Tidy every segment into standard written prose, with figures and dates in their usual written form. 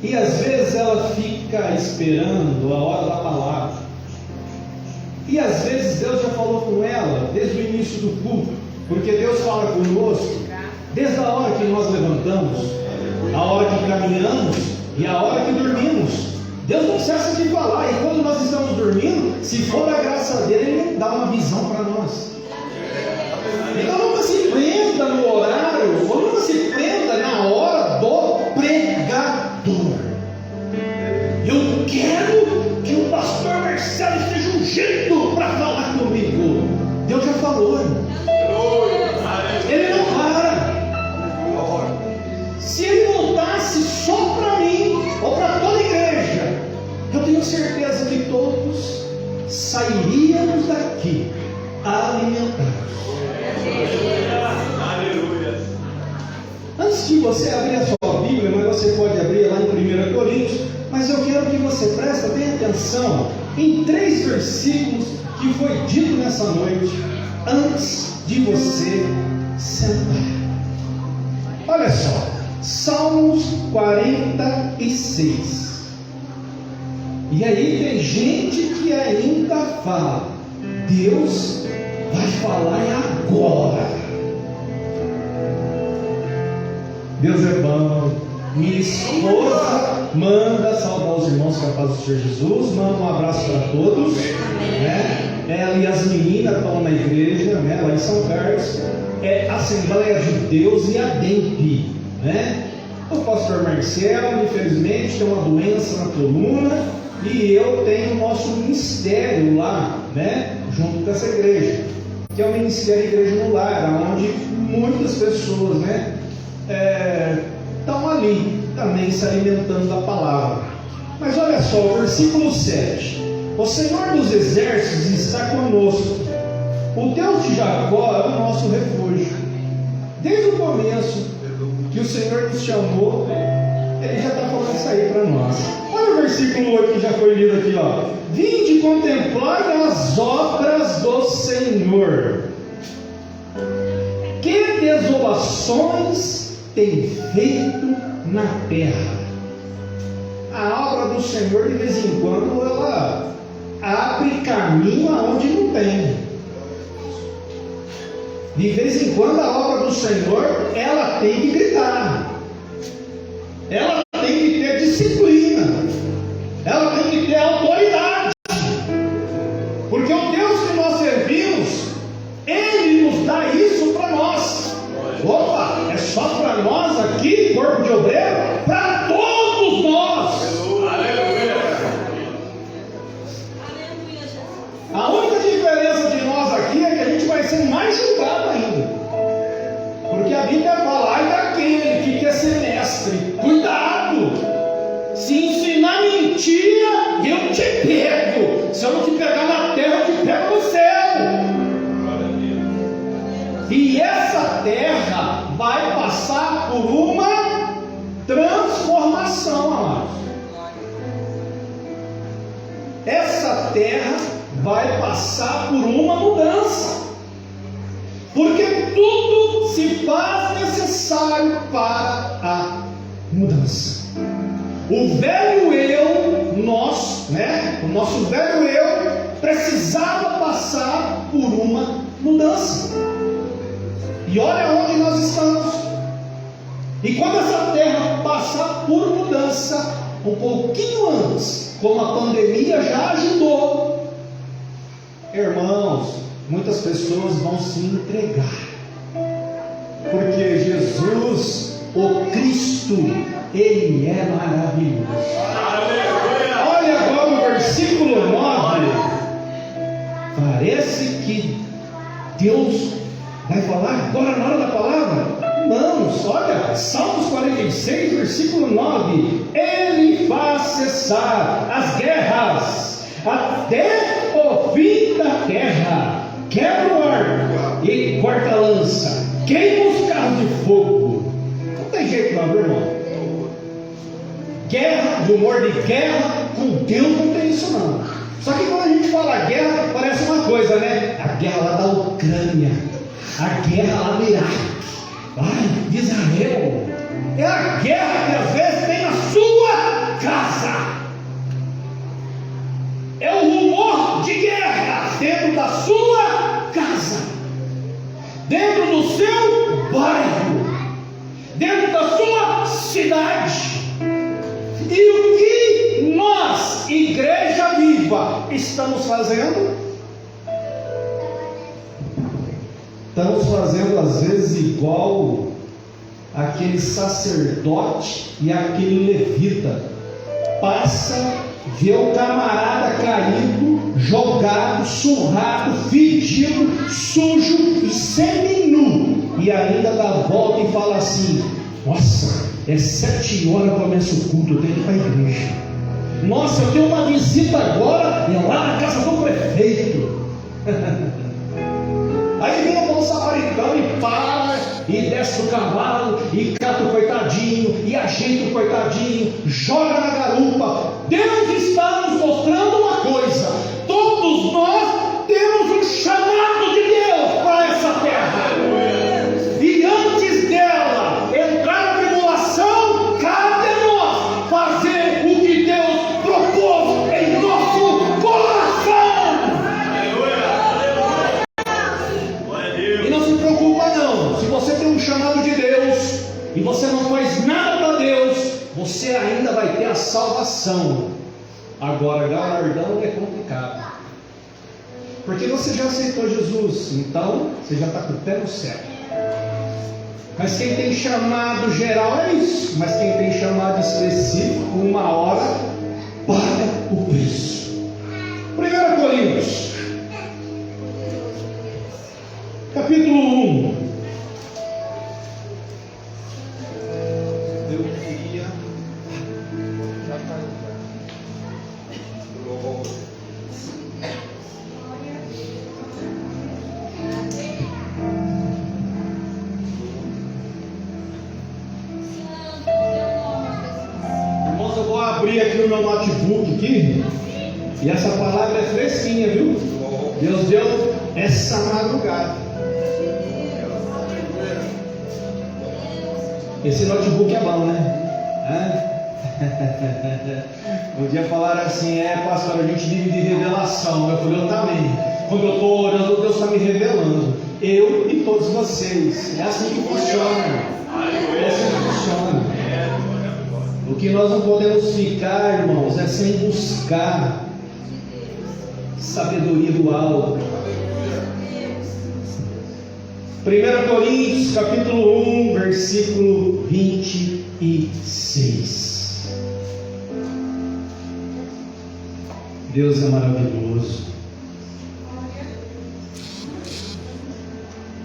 E às vezes ela fica esperando a hora da palavra. E às vezes Deus já falou com ela desde o início do culto, porque Deus fala conosco desde a hora que nós levantamos, a hora que caminhamos e a hora que dormimos. Deus não cessa de falar, e quando nós estamos dormindo, se for da graça dele, Ele dá uma visão para nós. Então nunca se prenda no horário, ou nunca se prenda na hora do pregador. Eu quero que o pastor Marcelo esteja ungido para falar comigo. Deus já falou. Ele não para. Se ele voltasse só para mim, ou para toda a igreja, eu tenho certeza que todos sairíamos daqui alimentados. Aleluia. Antes de você abrir a sua Bíblia, mas você pode abrir lá em 1 Coríntios, mas eu quero que você preste bem atenção em 3 versículos que foi dito nessa noite, antes de você sentar. Olha só, Salmos 46. E aí tem gente que ainda fala, Deus vai falar agora. Deus é bom. Minha esposa manda saudar os irmãos com a paz do Senhor Jesus. Manda um abraço para todos, né? Ela e as meninas estão na igreja, né? Lá em São Carlos. É Assembleia de Deus e a DEMP, né? O pastor Marcelo, infelizmente, tem uma doença na coluna, e eu tenho o nosso ministério lá, né? Junto com essa igreja, que é o Ministério Igreja no Lar, onde muitas pessoas, né? Estão ali também se alimentando da palavra. Mas olha só, o versículo 7: o Senhor dos Exércitos está conosco, o Deus de Jacó é o nosso refúgio. Desde o começo que o Senhor nos chamou, Ele já está falando isso aí para nós. Olha o versículo 8 que já foi lido aqui, ó. Vinde contemplar as obras do Senhor. Que desolações tem feito na terra. A obra do Senhor, de vez em quando, ela abre caminho aonde não tem. De vez em quando, a obra do Senhor, ela tem que gritar. Ela tem que ter disciplina. Ela tem que ter autoridade. Porque o Deus que nós servimos, Ele nos dá isso para nós. Opa, é só para nós aqui, corpo de obreiro? Para todos nós. Aleluia. A única diferença de nós aqui é que a gente vai ser mais julgado ainda. Porque a Bíblia fala, ai daquele que quer ser mestre. Cuidado! Se ensinar mentira, eu te pego. Se eu não te pegar na terra, eu te pego no céu. E essa terra vai passar por uma transformação, amados. Essa terra vai passar por uma mudança. Porque tudo se faz necessário para a mudança. O velho eu, nós, né? O nosso velho eu precisava passar por uma mudança. E olha onde nós estamos. E quando essa terra passar por mudança, um pouquinho antes, como a pandemia já ajudou, irmãos, muitas pessoas vão se entregar. Porque Jesus, o Cristo, Ele é maravilhoso. Olha agora o versículo 9. Parece que Deus vai falar agora na hora da palavra. Irmãos, olha, Salmos 46, versículo 9. Ele faz cessar as guerras até o fim da terra. Quebra o arco e corta a lança. Queima os carros de fogo. Não tem jeito não, meu irmão. Guerra, de humor de guerra, com Deus não tem isso não. Só que quando a gente fala guerra, parece uma coisa, né? A guerra lá da Ucrânia, a guerra lá no Iraque, de Israel. É a guerra que às vezes tem na sua dentro do seu bairro, dentro da sua cidade. E o que nós, Igreja Viva, estamos fazendo? Estamos fazendo às vezes igual aquele sacerdote e aquele levita. Passa, vê o camarada caído, jogado, surrado, fedido, sujo e semi-nu, e ainda dá a volta e fala assim: nossa, é 7 horas que começa o culto, eu tenho que ir para a igreja. Nossa, eu tenho uma visita agora, e é lá na casa do prefeito. Aí vem o bom samaritano e para, e desce do cavalo, e cata o coitadinho, e ajeita o coitadinho, joga na garupa. Deus está nos mostrando uma coisa: todos nós temos um chamado de Deus para essa terra. E antes dela entrar na tribulação, cabe a nós fazer o que Deus propôs em nosso coração. E não se preocupa não, se você tem um chamado de Deus e você não faz nada para Deus, você ainda vai ter a salvação. Agora, galardão é complicado, porque você já aceitou Jesus, então você já está com o pé no céu. Mas quem tem chamado geral é isso, mas quem tem chamado específico, uma hora paga o preço. 1 Coríntios capítulo 1. Eu queria irmãos, eu vou abrir aqui o meu notebook aqui, e essa palavra é fresquinha, viu? Deus deu essa madrugada. Esse notebook é bom, né? Um dia falaram assim: pastor, a gente vive de revelação. Eu falei: eu também. Quando eu estou orando, Deus está me revelando. Eu e todos vocês. É assim que funciona. É assim que funciona. O que nós não podemos ficar, irmãos, é sem buscar sabedoria do alto. 1 Coríntios capítulo 1, versículo 26. Deus é maravilhoso.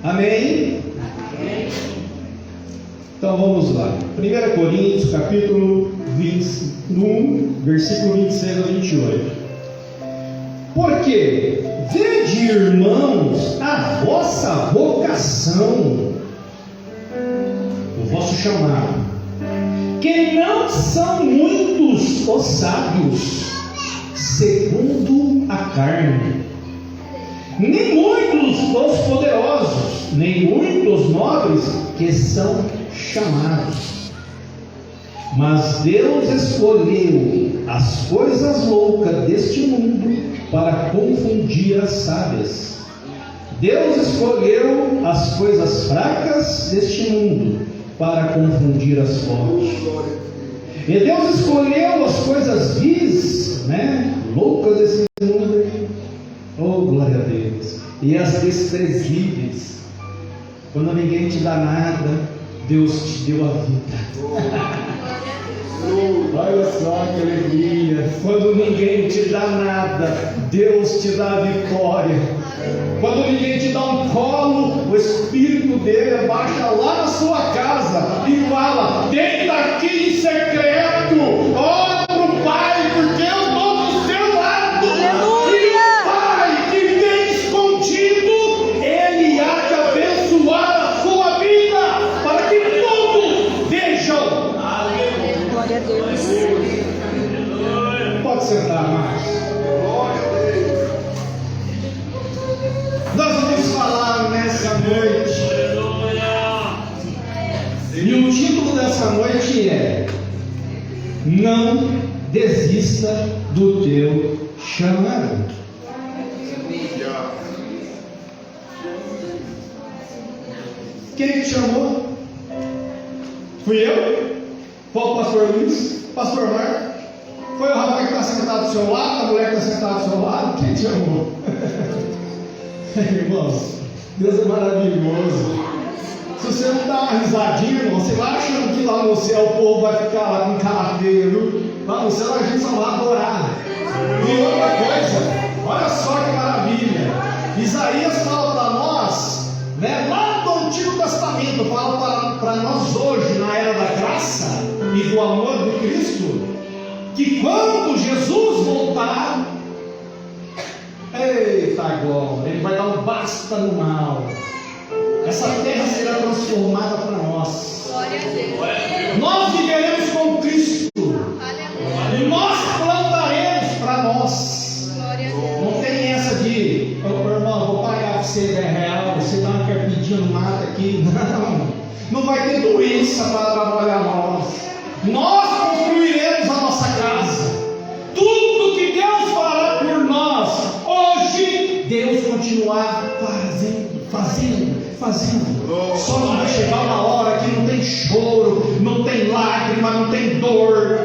Amém? Amém. Então vamos lá. 1 Coríntios capítulo 21, versículo 26 a 28. Porque vede, irmãos, a vossa vocação, o vosso chamado, que não são muitos os sábios, segundo a carne, nem muitos os poderosos, nem muitos nobres que são chamados. Mas Deus escolheu as coisas loucas deste mundo para confundir as sábias. Deus escolheu as coisas fracas deste mundo para confundir as fortes. E Deus escolheu as coisas vis, loucas desse mundo. Oh, glória a Deus. E as desprezíveis. Quando ninguém te dá nada, Deus te deu a vida. Olha só que alegria. Quando ninguém te dá nada, Deus te dá a vitória. Quando ninguém te dá um colo, o Espírito dele baixa lá na sua casa e fala: deita aqui em secreto, ora para o Pai, porque eu estou do seu lado. Aleluia. E o Pai que vem escondido, ele há de abençoar a sua vida, para que todos vejam. Glória a Deus. Pode sentar, mais. Nós vamos falar nessa noite, e o título dessa noite é: não desista do teu chamado. Quem te chamou? Fui eu? Foi o pastor Luiz? Pastor Marcos? Foi o rapaz que está sentado do seu lado? A mulher que está sentada do seu lado? Quem te chamou? Irmãos, Deus é maravilhoso. Se você não dá uma risadinha, irmão, você vai achando que lá no céu o povo vai ficar lá com cavaleiro. Lá no céu a gente só vai adorar. E outra coisa, olha só que maravilha. Isaías fala para nós, né, lá do Antigo Testamento, fala para nós hoje, na era da graça e do amor de Cristo, que quando Jesus voltar, eita glória, Ele vai dar um basta no mal. Essa terra será transformada para nós. Glória a Deus. Nós viveremos com Cristo. Aleluia. Nós plantaremos para nós. Glória a Deus. Não tem essa de, irmão, vou pagar você R$10, você dá uma carpidinha no mato aqui. Não vai ter doença para trabalhar nós. Nós construiremos a nossa casa. Tudo que Deus fará por nós, hoje, Deus continuar fazendo. Só não vai chegar uma hora que não tem choro, não tem lágrima, não tem dor.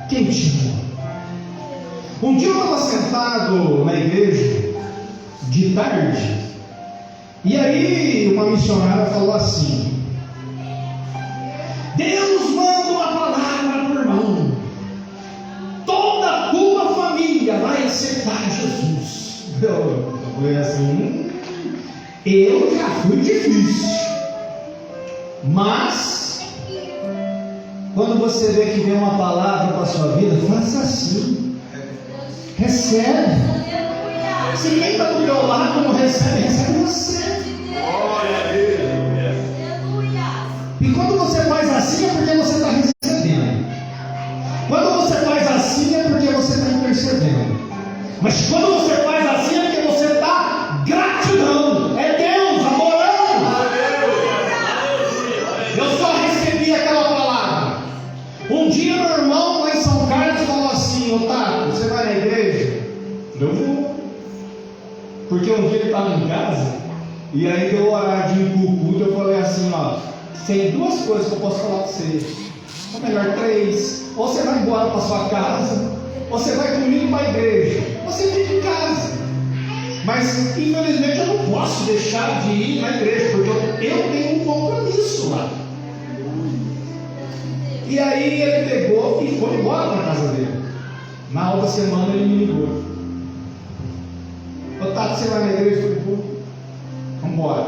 Quem te chamou? Um dia eu estava sentado na igreja de tarde, e aí uma missionária falou assim: Deus manda uma palavra para o irmão. Toda a tua família vai aceitar Jesus. Eu falei assim: eu já fui difícil, mas quando você vê que vem uma palavra para a sua vida, faça assim, recebe. Se quem está do teu lado não recebe, recebe você. E quando você faz assim é porque você está recebendo. Quando você faz assim é porque você está intercedendo. Mas quando você faz assim é porque você está gratidão. É Deus adorando. Eu só recebi aquela palavra. Um dia meu irmão lá em São Carlos falou assim: Otávio, você vai na igreja? Eu vou. Porque um dia ele estava em casa, e aí deu o horário de ir para o culto. Eu falei assim: ó, tem duas coisas que eu posso falar para você. Ou melhor, 3. Ou você vai embora para sua casa, ou você vai comigo para a igreja. Você fica em casa. Mas infelizmente eu não posso deixar de ir na igreja, porque eu tenho um compromisso lá. E aí ele pegou e foi embora para a casa dele. Na outra semana ele me ligou: Otávio, você vai na igreja? Eu falei: vamos embora.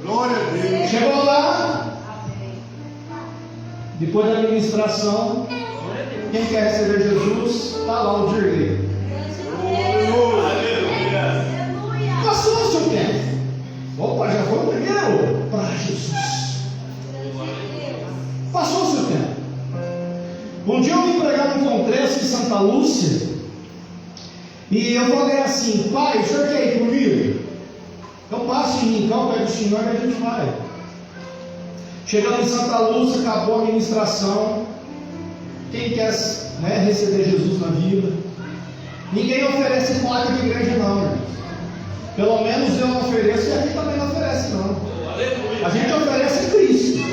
Glória a Deus. Chegou lá, depois da administração, quem quer receber Jesus, está lá o Dirley. Passou o seu tempo. Opa, já foi o primeiro para Jesus. Passou o seu tempo. Um dia eu vim pregar num congresso em Santa Lúcia, e eu falei assim: pai, o senhor quer ir comigo? Então passe em Rincão, pega o senhor e a gente vai. Chegamos em Santa Lúcia, acabou a administração. Quem quer, né, receber Jesus na vida? Ninguém oferece placa de igreja não, irmãos. Pelo menos eu não ofereço, e a gente também não oferece não. A gente oferece Cristo.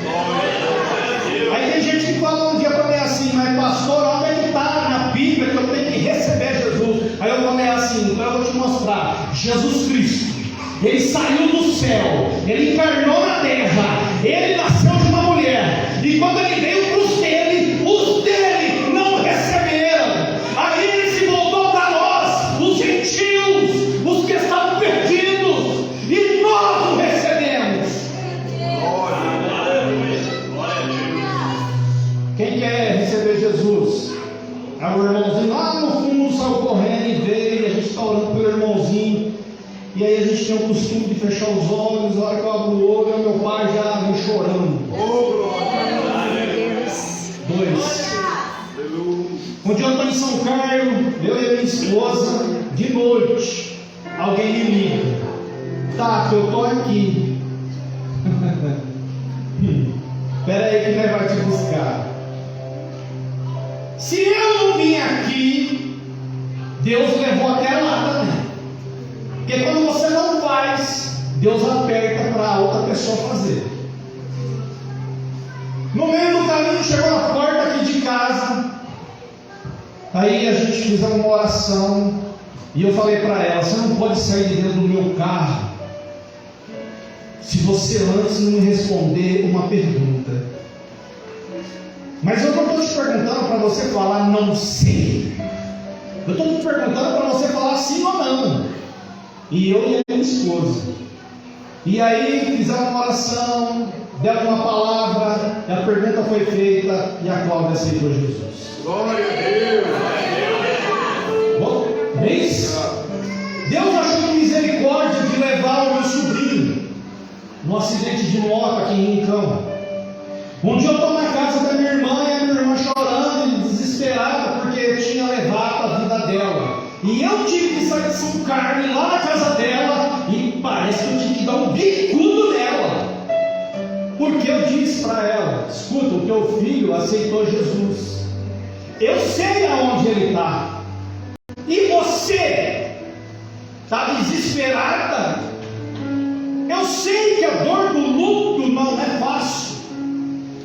Aí tem gente que fala um dia para mim assim: mas pastor, onde é que está na Bíblia que eu tenho que receber Jesus? Aí eu falei assim: então eu vou te mostrar. Jesus Cristo, Ele saiu do céu, Ele encarnou na terra, Ele nasceu de uma mulher, e quando Ele veio para os dele não receberam. Aí Ele se voltou para nós, os gentios, os que estavam perdidos, e nós o recebemos. Quem quer receber Jesus? Aí o irmãozinho lá no fundo saiu correndo e veio, e a gente está orando pelo irmãozinho. E aí a gente tem o costume de fechar os olhos. A hora que eu abro o olho, meu pai já vem chorando. Dois. Um dia eu estou em São Carlos, eu e a minha esposa, de noite, alguém me liga: tá, eu estou aqui. Espera aí que ele vai te buscar. Se eu não vim aqui, Deus levou até lá também. Porque quando você não faz, Deus aperta para a outra pessoa fazer. No meio do caminho, chegou na porta aqui de casa. Aí a gente fez uma oração. E eu falei para ela: você não pode sair de dentro do meu carro se você antes não me responder uma pergunta. Mas eu não estou te perguntando para você falar não sei. Eu estou te perguntando para você falar sim ou não. E eu e a minha esposa. E aí fizemos uma oração, deram uma palavra, a pergunta foi feita e a Cláudia aceitou Jesus. Glória a Deus! Bom, vez? Deus achou de misericórdia de levar o meu sobrinho num acidente de moto aqui em Rincão. Um dia eu estou na casa da minha irmã e a minha irmã chorando e desesperada porque tinha levado a vida dela. E eu tive que sair de São Carlos lá na casa dela e parece que eu tive que dar um bicudo nela. Porque eu disse para ela: escuta, o teu filho aceitou Jesus. Eu sei aonde ele está. E você está desesperada? Eu sei que a dor do luto não é fácil.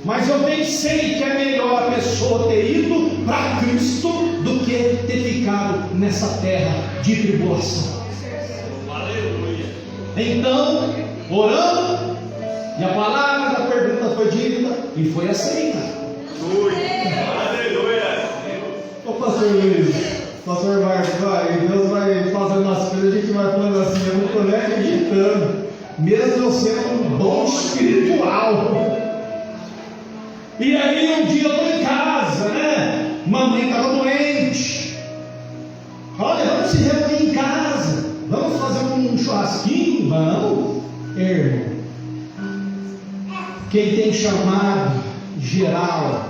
Mas eu pensei que é melhor a pessoa ter ido para Cristo do que ter ficado nessa terra de tribulação. Aleluia. Então, orando, e a palavra da pergunta foi dita e foi aceita. Aleluia. Ô pastor Luiz, pastor Marcos, Deus vai fazendo as coisas, a gente vai falando assim, eu não estou nem acreditando, mesmo eu sendo um bom espiritual. E aí um dia eu estou em casa, né? Mamãe estava doente. Olha, vamos se reunir em casa. Vamos fazer um churrasquinho? Vamos, irmão. Quem tem chamado geral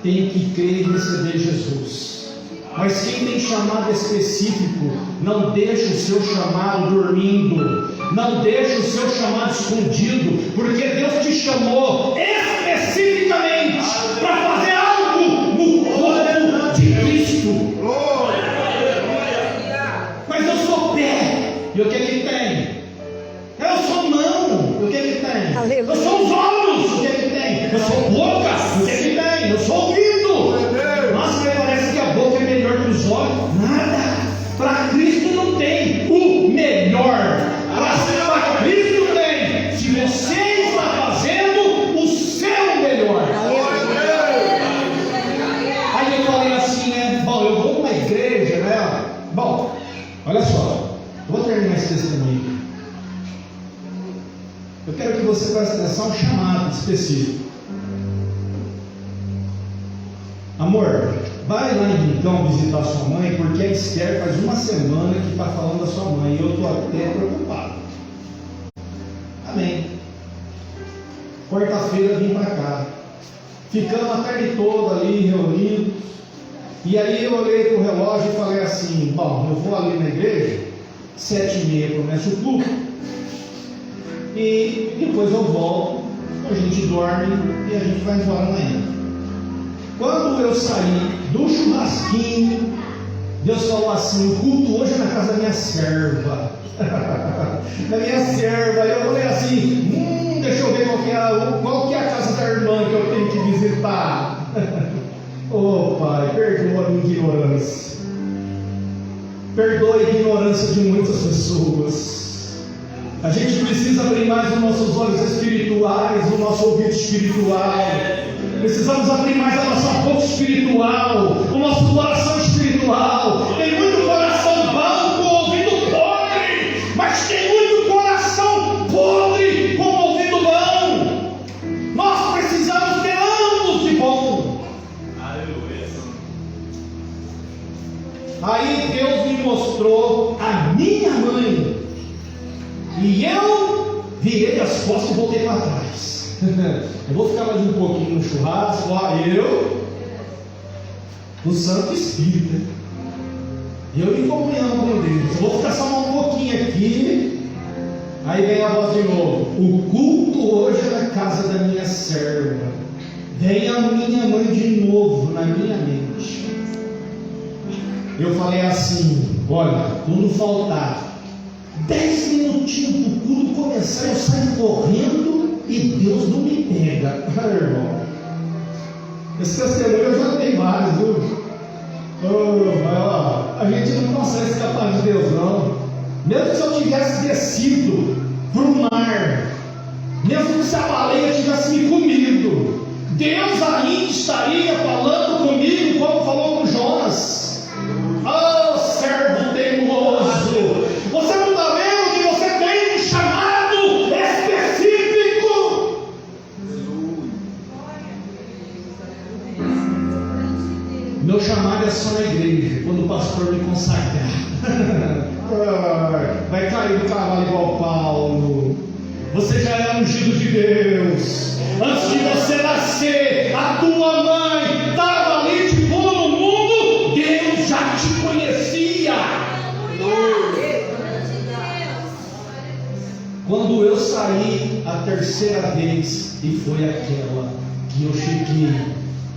tem que crer e receber Jesus. Mas quem tem chamado específico, não deixa o seu chamado dormindo. Não deixa o seu chamado escondido. Porque Deus te chamou especificamente para fazer algo no corpo de Cristo. Mas eu sou pé, e o que que tem? Eu sou mão, e o que que tem? Eu sou os olhos, o que que tem? Eu sou boca, o que que tem? Eu sou ouvido. Nossa, mas parece que a boca é melhor que os olhos. Nada. Para Cristo não tem o melhor. Para Cristo tem. Se você está fazendo o seu melhor. Aí eu falei assim, né? Bom, eu vou numa igreja, né? Bom, olha só. Eu vou terminar esse testemunho. Eu quero que você preste atenção a um chamado específico. Amor, vai lá em Rincão visitar sua mãe, porque a Esther faz uma semana que está falando da sua mãe e eu estou até preocupado. Amém. Quarta-feira vim para cá. Ficamos a tarde toda ali reunidos. E aí eu olhei para o relógio e falei assim: bom, eu vou ali na igreja, 7h30 começa o culto. E depois eu volto, a gente dorme e a gente vai embora amanhã. Quando eu saí do churrasquinho, Deus falou assim: o culto hoje é na casa da minha serva. Da minha serva. Eu falei assim: deixa eu ver qual que é a casa da irmã que eu tenho que visitar. Oh Pai, perdoa a minha ignorância. Perdoa a ignorância de muitas pessoas. A gente precisa abrir mais os nossos olhos espirituais, o nosso ouvido espiritual. Precisamos abrir mais a nossa boca espiritual, o nosso coração espiritual. Tem muito coração bom com ouvido podre, mas tem muito coração podre com ouvido bom. Nós precisamos ter ambos de bom. Aleluia. Aí Deus me mostrou a minha mãe. E eu virei as costas e voltei para trás. Eu vou ficar mais um pouquinho no churrasco. O Santo Espírito. Eu em comunhão com Deus. Eu vou ficar só um pouquinho aqui. Aí vem a voz de novo: o culto hoje é na casa da minha serva. Vem a minha mãe de novo na minha mente. Eu falei assim: olha, quando faltar 10 minutinhos do culto começar, eu saio correndo e Deus não me pega. Irmão, esse testemunho eu já tenho vários, viu? A gente não consegue escapar de Deus, não. Mesmo se eu tivesse descido para o mar, mesmo se a baleia tivesse me comido, Deus ainda estaria falando comigo como falou com Jonas. Oh, servo teimoso, você não está vendo que você tem um chamado específico? Meu chamado é só na igreja, quando o pastor me consagrar. Vai cair do cavalo igual Paulo. Você já é ungido de Deus. Antes de você nascer, a tua mãe estava ali te pondo no mundo. Deus já te conhecia. Quando eu saí a terceira vez, e foi aquela que eu cheguei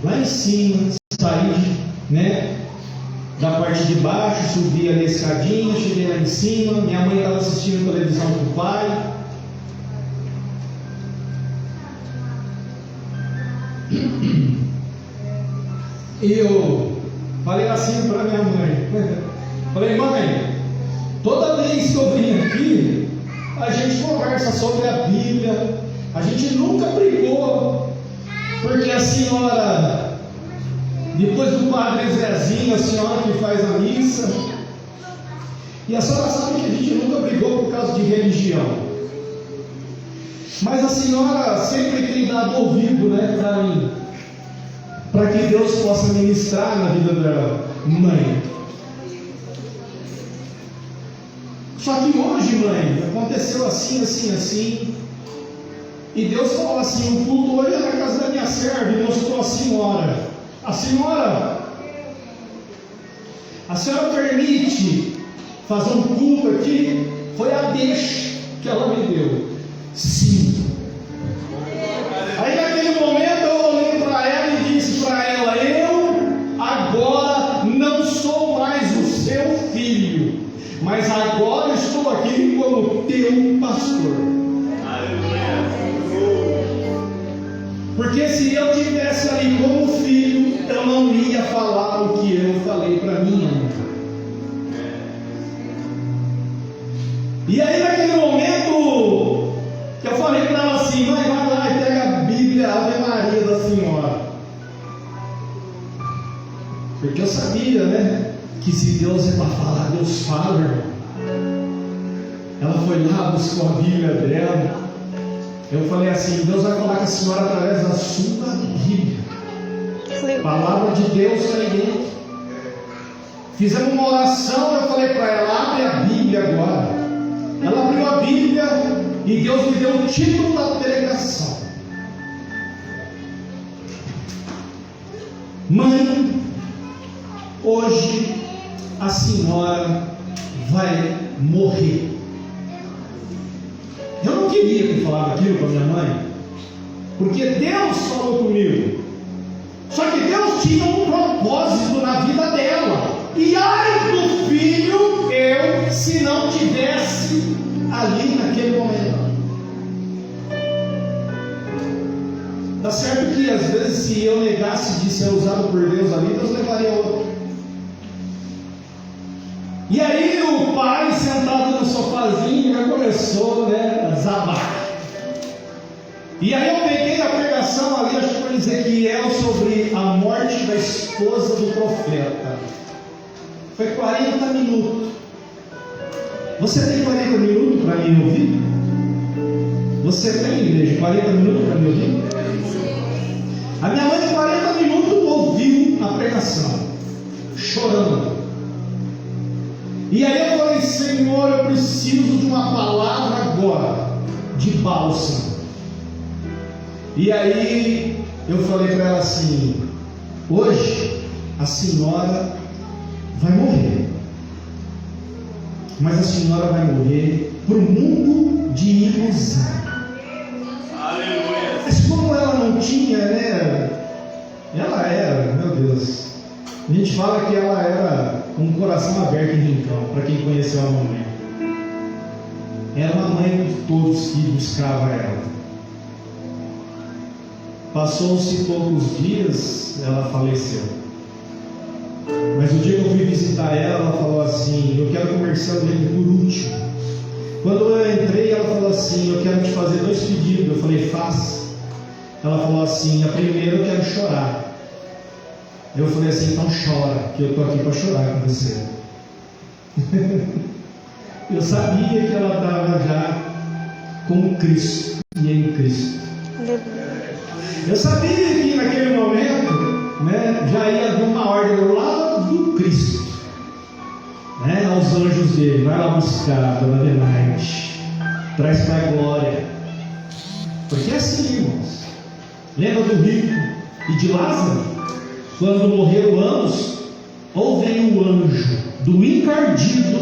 lá em cima, saí, da parte de baixo, subi ali a escadinha, cheguei lá em cima. Minha mãe estava assistindo televisão com o pai. E eu falei assim para minha mãe: falei, mãe, toda vez que eu venho aqui, a gente conversa sobre a Bíblia, a gente nunca brigou, porque a senhora, depois do padre Zezinho, a senhora que faz a missa, e a senhora sabe que a gente nunca brigou por causa de religião, mas a senhora sempre tem dado ouvido, para mim, para que Deus possa ministrar na vida da mãe. Só que hoje, mãe, aconteceu assim, assim, assim, e Deus falou assim: o culto hoje é na casa da minha serva, e mostrou a senhora. A senhora permite fazer um culto aqui? Foi a deixa que ela me deu. Sim. Aí naquele momento eu olhei para ela e disse para ela: eu agora não sou mais o seu filho, mas agora estou aqui como teu pastor. Porque se eu estivesse ali como filho, eu não ia falar o que eu falei para minha mãe. E aí naquele momento que eu falei para ela assim: mãe, vai lá e pega a Bíblia, a Ave Maria da senhora. Porque eu sabia, que se Deus é para falar, Deus fala, irmão. Ela foi lá, buscou a Bíblia dela. Eu falei assim: Deus vai falar com a senhora através da sua Bíblia. Palavra de Deus está aí dentro. Fizemos uma oração, eu falei para ela: abre a Bíblia agora. Ela abriu a Bíblia e Deus me deu o título da pregação: mãe, hoje a senhora vai morrer. Eu não queria ter falado aquilo para minha mãe, porque Deus falou comigo. Só que Deus tinha um propósito na vida dela. E ai do filho eu, se não tivesse ali naquele momento. Tá certo que às vezes, se eu negasse de ser usado por Deus ali, Deus levaria outro. E aí o pai, sentado no sofazinho, já começou, a desabar. E aí eu peguei a pregação ali, acho que foi Ezequiel, sobre a morte da esposa do profeta. Foi 40 minutos. Você tem 40 minutos para me ouvir? Você tem, igreja, 40 minutos para me ouvir? A minha mãe, 40 minutos, ouviu a pregação, chorando. E aí eu falei: Senhor, eu preciso de uma palavra agora, de bálsamo. E aí eu falei para ela assim: hoje a senhora vai morrer, mas a senhora vai morrer para o mundo de ilusão. Aleluia. Mas como ela não tinha, ela era, meu Deus, a gente fala que ela era um coração aberto em rincão, para quem conheceu a mamãe. Era uma mãe de todos que buscava ela. Passou-se poucos dias, ela faleceu. Mas o dia que eu fui visitar ela, ela falou assim: eu quero comercial dele por último. Quando eu entrei, ela falou assim: eu quero te fazer 2 pedidos. Eu falei: faça. Ela falou assim: a primeira, eu quero chorar. Eu falei assim: então chora, que eu estou aqui para chorar com você. Eu sabia que ela estava já com Cristo e em Cristo. Eu sabia que naquele momento, né, já ia haver uma ordem lá do Cristo, né, aos anjos dele: vai lá buscar, dona Benaide, traz para a glória. Porque é assim, irmãos. Lembra do rico e de Lázaro? Quando morreram ambos, ou vem o anjo do encardido,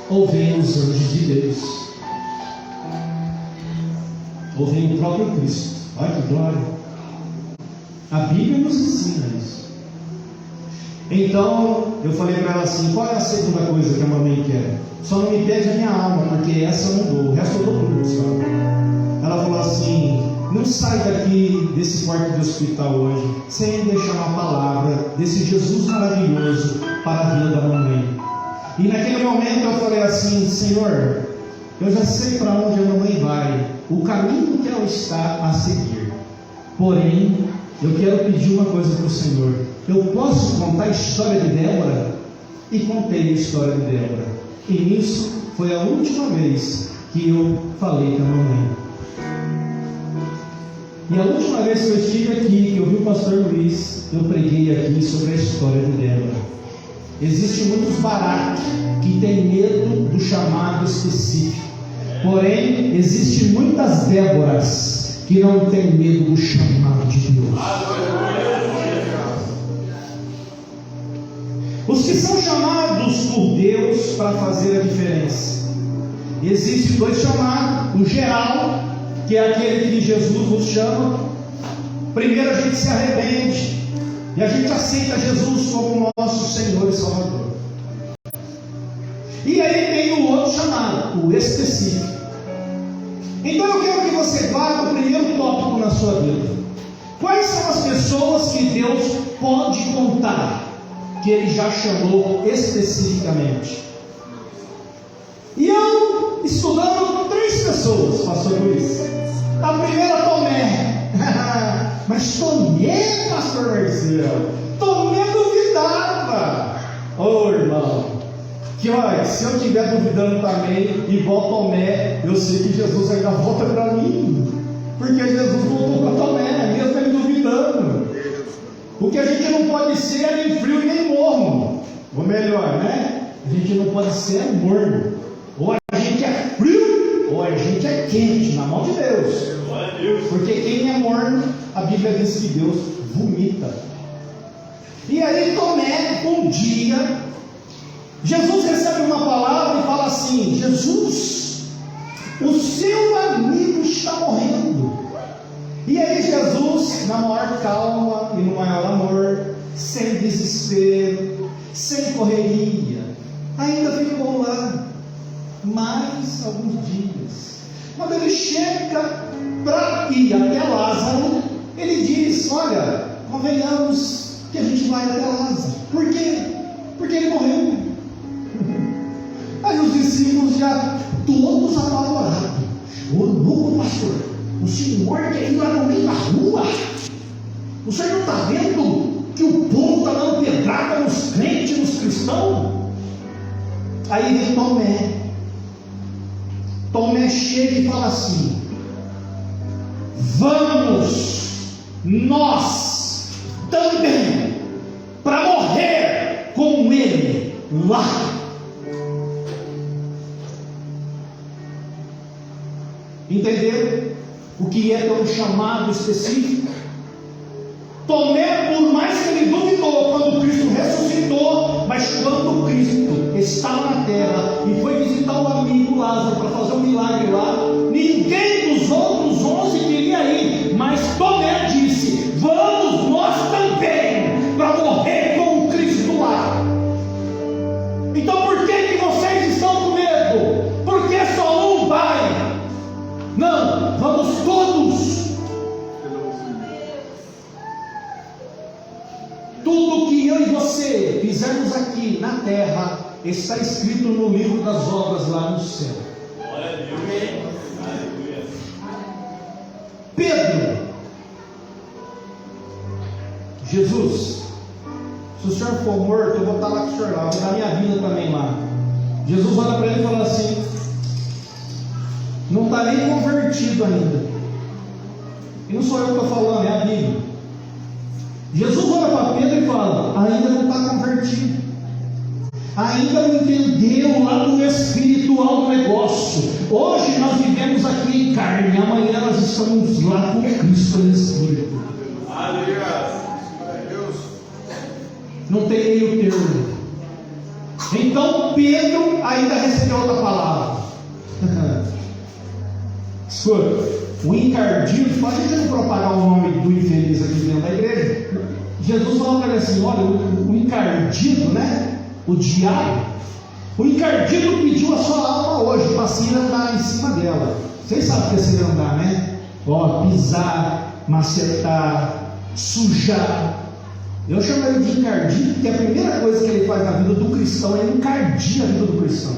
ou vem os anjos de Deus, ou vem o próprio Cristo. Olha que glória! A Bíblia nos ensina isso. Então eu falei para ela assim: qual é a segunda coisa que a mamãe quer? Só não me pede a minha alma, porque essa eu não dou, o resto eu dou tudo, senhora. Ela falou assim: não sai daqui desse quarto de hospital hoje sem deixar uma palavra desse Jesus maravilhoso para a vida da mamãe. E naquele momento eu falei assim: Senhor, eu já sei para onde a mamãe vai, o caminho que ela está a seguir. Porém, eu quero pedir uma coisa para o Senhor. Eu posso contar a história de Débora? E contei a história de Débora. E nisso foi a última vez que eu falei com a mamãe. E a última vez que eu estive aqui, que eu vi o pastor Luiz, eu preguei aqui sobre a história de Débora. Existem muitos baratos que têm medo do chamado específico. Porém, existem muitas Déboras que não têm medo do chamado de Deus. Os que são chamados por Deus para fazer a diferença. Existem 2 chamados: o geral, que é aquele que Jesus nos chama. Primeiro a gente se arrepende e a gente aceita Jesus como nosso Senhor e Salvador. E aí tem o outro chamado, o específico. Então eu quero que você guarde o primeiro tópico na sua vida. Quais são as pessoas que Deus pode contar, que Ele já chamou especificamente? E eu, estudando 3 pessoas, pastor Luiz. A primeira, Tomé. Mas Tomé, pastor Marcelo, Tomé duvidava. Ô irmão, que olha, se eu estiver duvidando também, igual Tomé, eu sei que Jesus ainda volta para mim. Porque Jesus voltou para Tomé, mesmo ele duvidando. O que a gente não pode ser é nem frio e nem morno. Ou melhor, né? A gente não pode ser morno. Ou a gente é frio, ou a gente é quente, na mão de Deus. Porque quem é morno, a Bíblia diz que Deus vomita. E aí Tomé, um dia, Jesus recebe uma palavra e fala assim: Jesus, o seu amigo está morrendo. E aí Jesus, na maior calma e no maior amor, sem desespero, sem correria, ainda ficou lá mais alguns dias. Quando ele chega para ir até Lázaro, ele diz: olha, convenhamos que a gente vai até Lázaro. Por quê? Porque ele morreu. Aí os discípulos já todos apavorados: ô louco pastor, o senhor quer ir lá no meio da rua? O senhor não está vendo que o povo está dando pedrada nos crentes, nos cristãos? Aí vem Tomé. Tomé chega e fala assim: vamos nós também para morrer com ele lá. Entenderam o que é um chamado específico? Tomé, por mais que ele duvidou quando Cristo ressuscitou, mas quando Cristo estava na terra e foi visitar o amigo Lázaro para fazer um milagre lá, ninguém dos outros 11 queria ir, mas Tomé disse: vamos nós também para morrer com Cristo lá. Então por que vocês estão com medo? Porque só um vai Não, vamos todos. Tudo que eu e você fizermos aqui na terra está escrito no livro das obras lá no céu. Pedro, Jesus, se o senhor for morto, eu vou estar lá com o senhor lá, vou dar minha vida também lá. Jesus olha para ele e fala assim: não está nem convertido ainda. E não sou eu que estou falando, é a Bíblia. Jesus olha para Pedro e fala: ainda não está convertido, ainda não entendeu o lado espiritual do negócio. Hoje nós vivemos aqui em carne, amanhã nós estamos lá com Cristo em espírito. Não tem meio termo. Então Pedro ainda recebeu outra palavra. Escuta, o encardido, pode não propagar o nome do infeliz aqui dentro da igreja. Jesus falou para ele assim: olha, o encardido, né? O diabo, o encardido pediu a sua alma hoje para se andar em cima dela. Vocês sabem o que é se andar, né? Ó, pisar, macetar, sujar. Eu chamo ele de encardido, porque a primeira coisa que ele faz na vida do cristão é encardir a vida do cristão.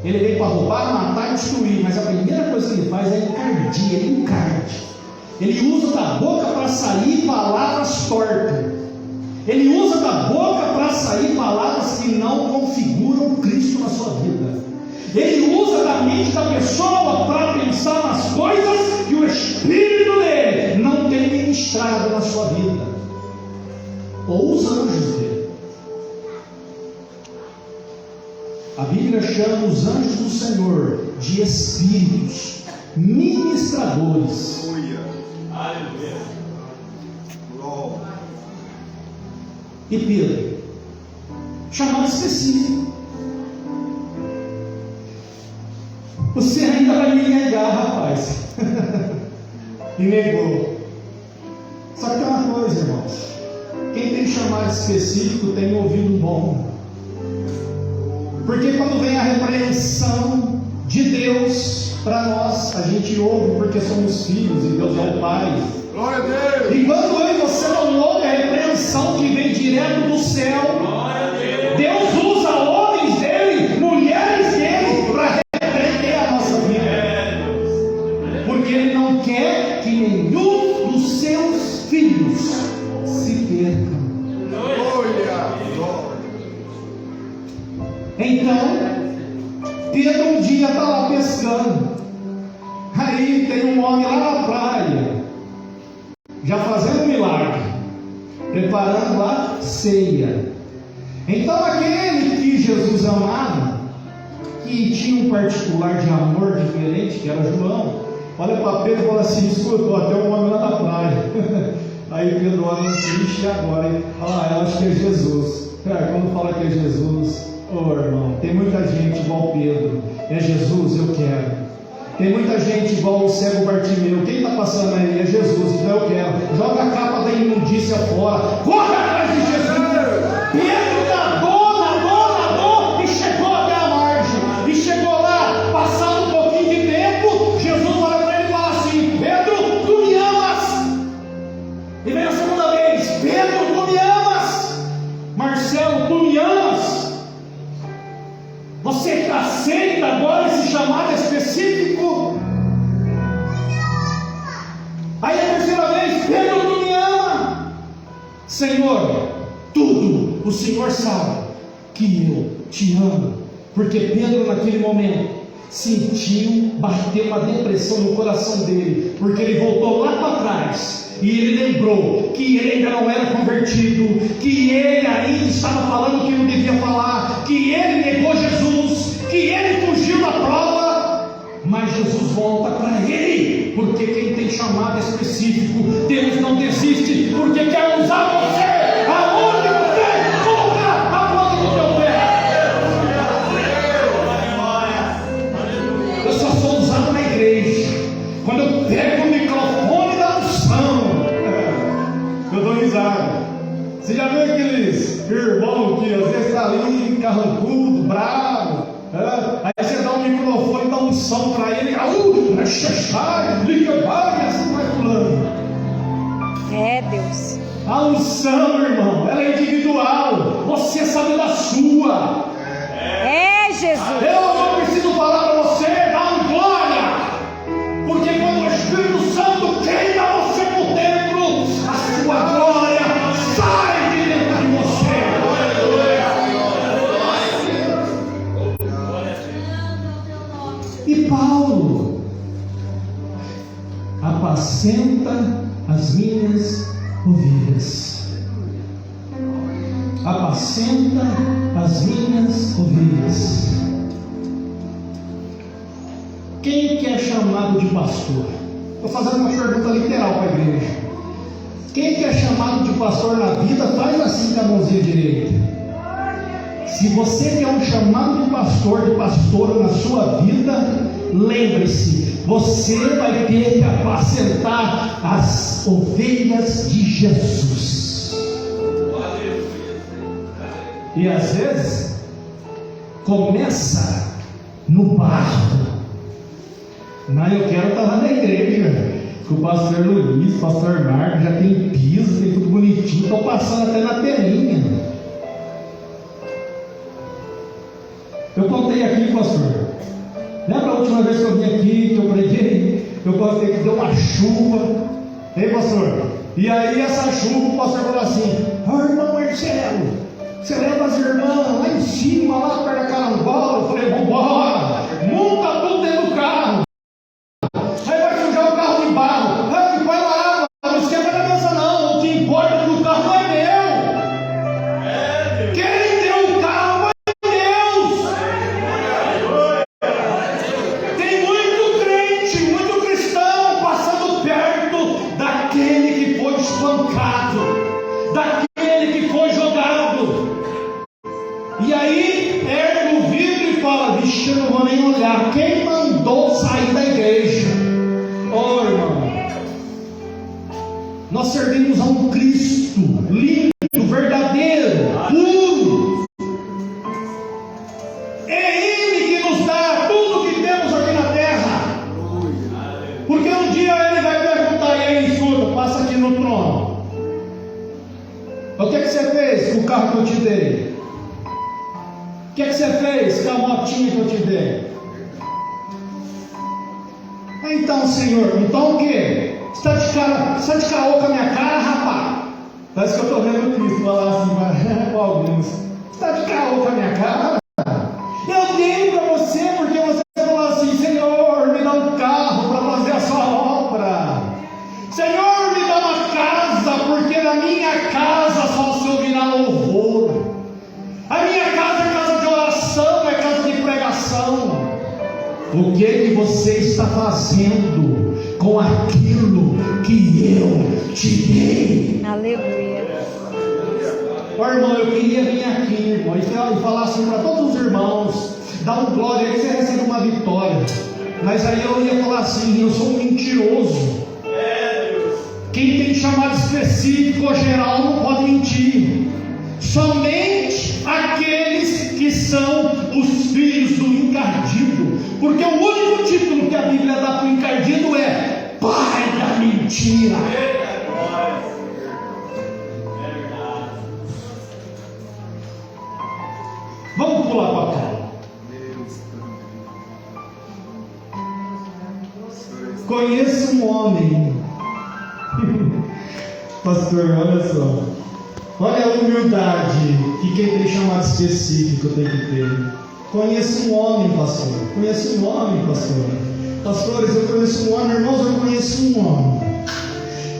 Ele vem para roubar, matar e destruir, mas a primeira coisa que ele faz é encardir, ele encarde. Ele usa da boca para sair palavras tortas. Ele usa da boca para sair palavras que não configuram Cristo na sua vida. Ele usa da mente da pessoa para pensar nas coisas que o Espírito dele não tem ministrado na sua vida, ou os anjos dele. A Bíblia chama os anjos do Senhor de espíritos ministradores. Aleluia. E Pedro, chamado específico: você ainda vai me negar, rapaz. E negou. Só que tem uma coisa, irmãos: quem tem chamado específico tem ouvido bom. Porque quando vem a repreensão de Deus para nós, a gente ouve porque somos filhos e Deus é o Pai. Glória a Deus. E quando eu e você não ouve a repreensão que vem direto do céu, Deus usa homens dele, mulheres dele, para repreender a nossa vida. Porque Ele não quer que nenhum dos seus filhos se perca. Então, Pedro um dia está lá pescando. Aí tem um homem lá na praia, já fazendo um milagre, preparando a ceia. Então aquele que Jesus amava, que tinha um particular de amor diferente, que era João, olha para Pedro e fala assim: escuta, até um homem lá na praia. Aí Pedro olha assim: e agora? Eu acho que é Jesus. Quando fala que é Jesus, irmão, tem muita gente igual Pedro. É Jesus, eu quero. Tem muita gente igual o cego Bartimeu. Quem está passando aí é Jesus, então eu quero. Joga a capa da imundícia fora, corre atrás de Jesus. Pedro nadou e chegou até a margem. E chegou lá, passado um pouquinho de tempo, Jesus olha para ele e fala assim: Pedro, tu me amas? E vem a segunda vez: Pedro, tu me amas? Marcelo, tu me amas? Você aceita agora esse chamado específico? Aí a terceira vez: Pedro, tu me ama? Senhor, tudo o Senhor sabe que eu te amo. Porque Pedro naquele momento sentiu, bateu uma depressão no coração dele, porque ele voltou lá para trás e ele lembrou que ele ainda não era convertido, que ele ainda estava falando o que não devia falar, que ele negou Jesus, que ele fugiu da prova. Mas Jesus volta para ele, porque quem tem chamado específico, Deus não desiste, porque quer usar você aonde você coloca a planta do teu pé. Eu só sou usado na igreja quando eu pego o microfone da unção. Eu dou risada. Você já viu aqueles irmãos que às vezes está ali carrancudo, bravo? Aí você dá um microfone, dá um som para ele, Xaxai, Licabai, assim vai pulando. É, Deus. A unção, irmão, ela é individual. Você sabe da sua. É, Jesus. Eu não preciso falar para você, dá um glória. Porque quando o Espírito Santo queima você por dentro, a sua glória sai de dentro de você. E Paulo apacenta as minhas ovelhas. Apacenta as minhas ovelhas. Quem que é chamado de pastor? Estou fazendo uma pergunta literal para a igreja. Quem que é chamado de pastor na vida, faz assim com a mãozinha direita. Se você quer um chamado de pastor, de pastora na sua vida, lembre-se, você vai ter que apacentar as ovelhas de Jesus. E às vezes começa no barro. Não, eu quero estar lá na igreja, que o pastor Luiz, o pastor Marcos já tem piso, tem tudo bonitinho, estou passando até na telinha. Eu contei aqui, pastor. Lembra a última vez que eu vim aqui, que eu preguei? Eu contei que deu uma chuva. Ei, pastor? E aí essa chuva, o pastor falou assim: irmão Marcelo, você leva as irmãs lá em cima, lá perto da carambola. Eu falei: vambora, monta tudo dentro do carro. Aí vai sujar o carro de barro. Ai, vai lá, não esquenta a cabeça não. O que importa é que o carro não é meu. Quem deu o carro é Deus. Tem muito crente, muito cristão passando perto daquele que foi espancado, daquele que foi jogado. E aí ergue o vidro e fala: vixe, eu não vou nem olhar. Quem mandou sair da igreja? Oh, irmão, nós servimos a um Cristo lindo, verdadeiro, puro. É Ele que nos dá tudo que temos aqui na terra. Porque um dia Ele vai perguntar: e aí, escuta, passa aqui no trono. O que você fez com o carro que eu te dei? O que você fez com a motinha que eu te dei? Então, Senhor, então o quê? Você está de caô com a minha cara, rapaz? Parece que eu estou vendo Cristo falar assim com alguns. Você está de caô com a minha cara? Eu dei para você porque você falou assim: Senhor, me dá um carro para fazer a sua obra. Senhor, me dá uma casa, porque na minha casa só se ouvirá louvor. A minha casa é casa de oração, é casa de pregação. O que você está fazendo com aquilo que eu te dei? Aleluia. Irmão, eu queria vir aqui, irmão, e falar assim para todos os irmãos: dá um glória aí que você recebe uma vitória. Mas aí eu ia falar assim: eu sou um mentiroso. Quem tem chamado específico ou geral não pode mentir. Somente aqueles que são os filhos do encardido. Porque o único título que a Bíblia dá para o encardido é pai da mentira. Vamos pular para cá. Conheço um homem. Pastor, olha só. Olha a humildade que quem tem chamado específico tem que ter. Conheço um homem, pastor. Conheço um homem, pastor. Pastores, eu conheço um homem. Irmãos, eu conheço um homem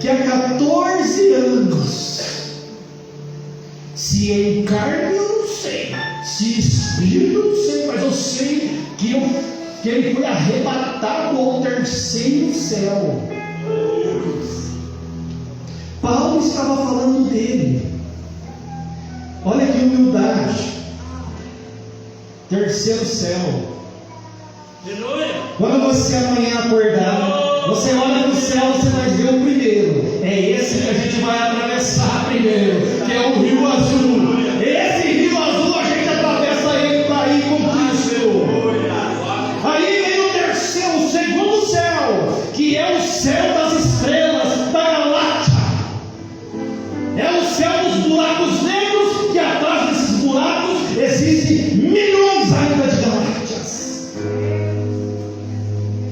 que há 14 anos, se em carne eu não sei, se espírito eu não sei, mas eu sei que ele foi arrebatado ao terceiro céu. Paulo estava falando dele. Olha que humildade. Terceiro céu. Quando você amanhã acordar, você olha no céu, você vai ver o primeiro. É esse que a gente vai atravessar primeiro, que é o Rio Azul. Esse Rio Azul a gente atravessa ele para ir com Cristo. Aí vem o terceiro, o segundo céu. que é o céu das estrelas, da galáxia. É o céu dos buracos negros, que atrás desses buracos existem milhões ainda de galáxias.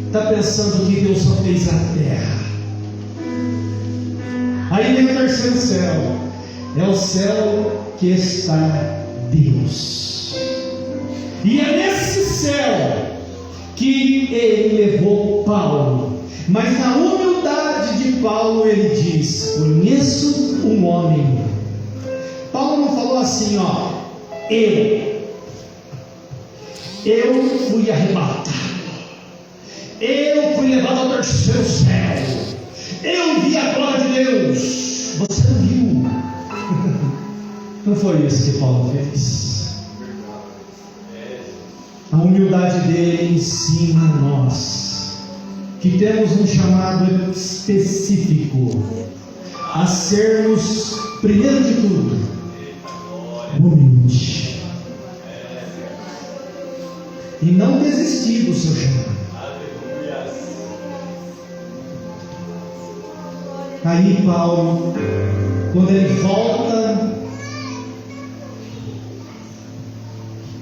Está pensando que Deus só fez a terra? Aí vem o terceiro céu. É o céu que está Deus. E é nesse céu que ele levou Paulo. Mas na humildade de Paulo ele diz: conheço um homem. Paulo não falou assim, ó, eu fui arrebatado, eu fui levado ao terceiro céu, eu vi a glória de Deus. Você não viu. Não foi isso que Paulo fez. A humildade dele ensina a nós que temos um chamado específico a sermos, primeiro de tudo, humilde e não desistir do seu chamado. Aí Paulo, quando ele volta,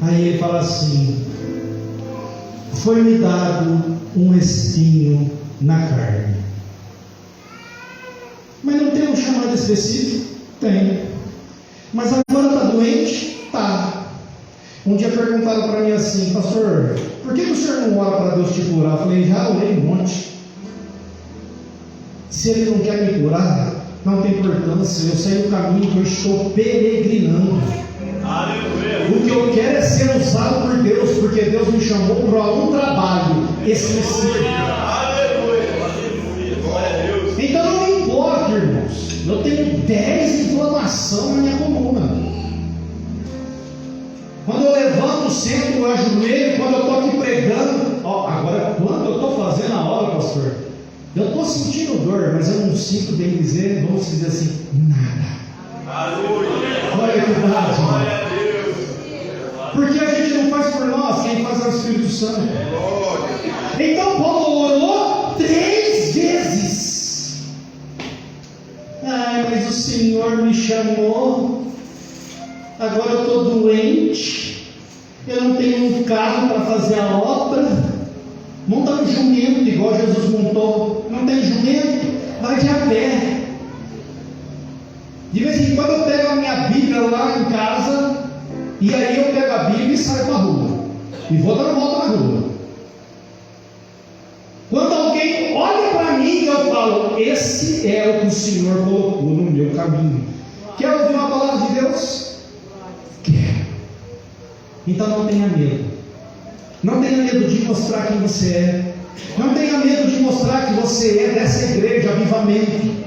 aí ele fala assim: foi-me dado um espinho na carne. Mas não tem um chamado específico? Tem. Mas agora está doente? Tá. Um dia perguntaram para mim assim: pastor, por que o senhor não ora para Deus te curar? Eu falei: já orei um monte. Se ele não quer me curar, não tem importância. Eu sei o caminho que eu estou peregrinando. O que eu quero é ser usado por Deus, porque Deus me chamou para um trabalho específico. Então não me importa, irmãos. Eu tenho 10 inflamação na minha coluna. Quando eu levanto, sento, eu ajoelho. Quando eu estou aqui pregando, ó, agora quando eu estou fazendo a aula, pastor, eu estou sentindo dor, mas eu não sinto, bem dizer, vamos dizer assim, nada. Olha que verdade, irmão. Porque a gente não faz por nós, quem faz é o Espírito Santo. Então Paulo orou 3 vezes. Ai, mas o Senhor me chamou, agora eu estou doente, eu não tenho um carro para fazer a obra. Monta um jumento, igual Jesus montou. Não tem jumento? Vai de a pé. De vez em quando eu pego a minha Bíblia lá em casa, e aí eu pego a Bíblia e saio para a rua, e vou dar uma volta na rua. Quando alguém olha para mim, eu falo: esse é o que o Senhor colocou no meu caminho. Quer ouvir uma palavra de Deus? Quer. Então não tenha medo. Não tenha medo de mostrar quem você é. Não tenha medo de mostrar que você é dessa igreja, Avivamento.